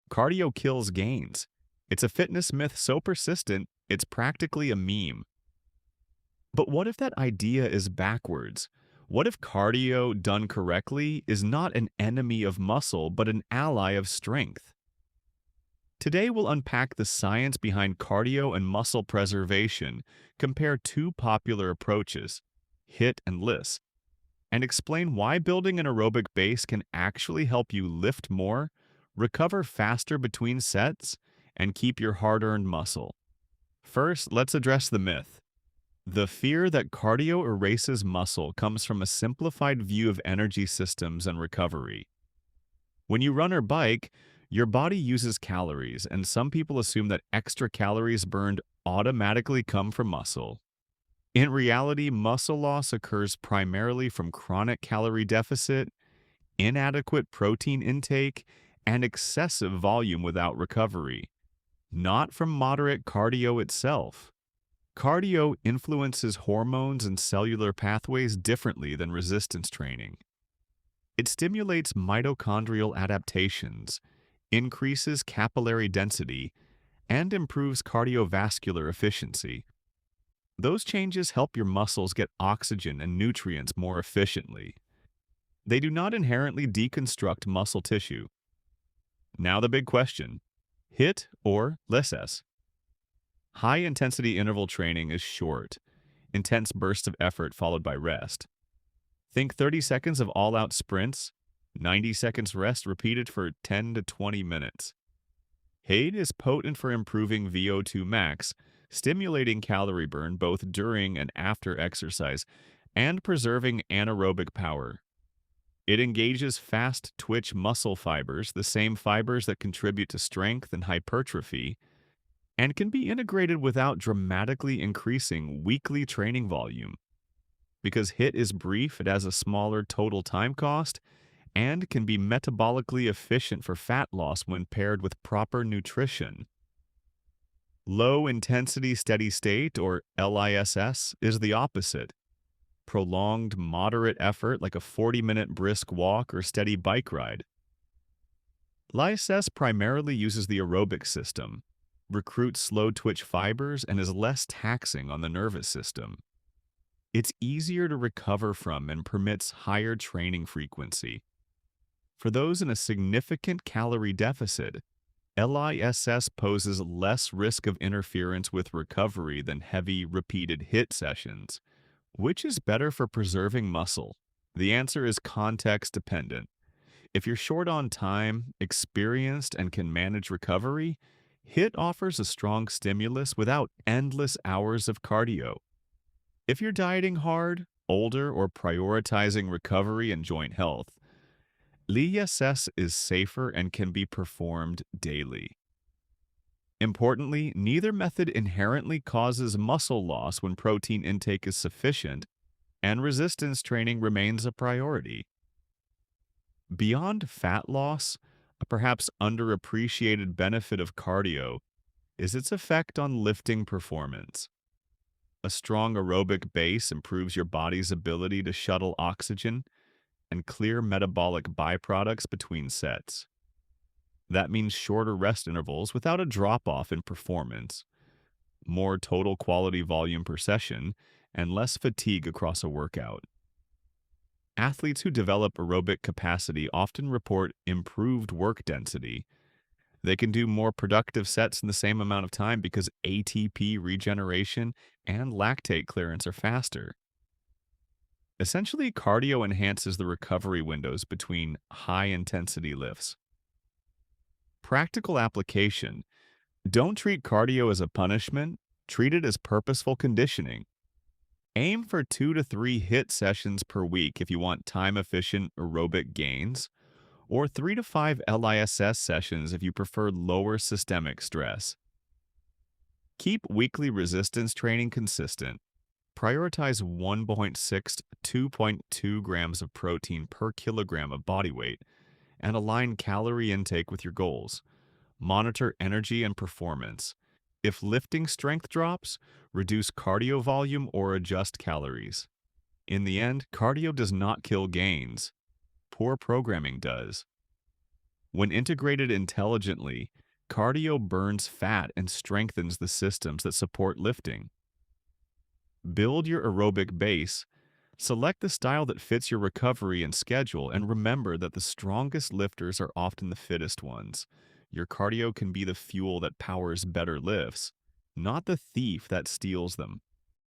Cardio kills gains. It's a fitness myth so persistent, it's practically a meme. But what if that idea is backwards? What if cardio done correctly is not an enemy of muscle, but an ally of strength? Today we'll unpack the science behind cardio and muscle preservation, compare two popular approaches, HIIT and Liss, and explain why building an aerobic base can actually help you lift more, recover faster between sets, and keep your hard-earned muscle. First, let's address the myth. The fear that cardio erases muscle comes from a simplified view of energy systems and recovery. When you run or bike, your body uses calories, and some people assume that extra calories burned automatically come from muscle. In reality, muscle loss occurs primarily from chronic calorie deficit, inadequate protein intake, and excessive volume without recovery, not from moderate cardio itself. Cardio influences hormones and cellular pathways differently than resistance training. It stimulates mitochondrial adaptations, increases capillary density, and improves cardiovascular efficiency. Those changes help your muscles get oxygen and nutrients more efficiently. They do not inherently deconstruct muscle tissue. Now the big question, HIIT or Liss? High-intensity interval training is short, intense bursts of effort followed by rest. Think 30 seconds of all-out sprints, 90 seconds rest repeated for 10 to 20 minutes. HIIT is potent for improving VO2 max, stimulating calorie burn both during and after exercise, and preserving anaerobic power. It engages fast-twitch muscle fibers, the same fibers that contribute to strength and hypertrophy, and can be integrated without dramatically increasing weekly training volume. Because HIIT is brief, it has a smaller total time cost and can be metabolically efficient for fat loss when paired with proper nutrition. Low-intensity steady state, or LISS, is the opposite. Prolonged, moderate effort like a 40-minute brisk walk or steady bike ride. LISS primarily uses the aerobic system, recruits slow-twitch fibers, and is less taxing on the nervous system. It's easier to recover from and permits higher training frequency. For those in a significant calorie deficit, LISS poses less risk of interference with recovery than heavy, repeated HIIT sessions. Which is better for preserving muscle? The answer is context dependent. If you're short on time, experienced, and can manage recovery, HIIT offers a strong stimulus without endless hours of cardio. If you're dieting hard, older, or prioritizing recovery and joint health, LISS is safer and can be performed daily. Importantly, neither method inherently causes muscle loss when protein intake is sufficient, and resistance training remains a priority. Beyond fat loss, a perhaps underappreciated benefit of cardio is its effect on lifting performance. A strong aerobic base improves your body's ability to shuttle oxygen and clear metabolic byproducts between sets. That means shorter rest intervals without a drop-off in performance, more total quality volume per session, and less fatigue across a workout. Athletes who develop aerobic capacity often report improved work density. They can do more productive sets in the same amount of time because ATP regeneration and lactate clearance are faster. Essentially, cardio enhances the recovery windows between high-intensity lifts. Practical application. Don't treat cardio as a punishment, treat it as purposeful conditioning. Aim for 2 to 3 HIIT sessions per week if you want time-efficient aerobic gains, or 3 to 5 LISS sessions if you prefer lower systemic stress. Keep weekly resistance training consistent. Prioritize 1.6 to 2.2 grams of protein per kilogram of body weight, and align calorie intake with your goals. Monitor energy and performance. If lifting strength drops, reduce cardio volume or adjust calories. In the end, cardio does not kill gains. Poor programming does. When integrated intelligently, cardio burns fat and strengthens the systems that support lifting. Build your aerobic base. Select the style that fits your recovery and schedule, and remember that the strongest lifters are often the fittest ones. Your cardio can be the fuel that powers better lifts, not the thief that steals them.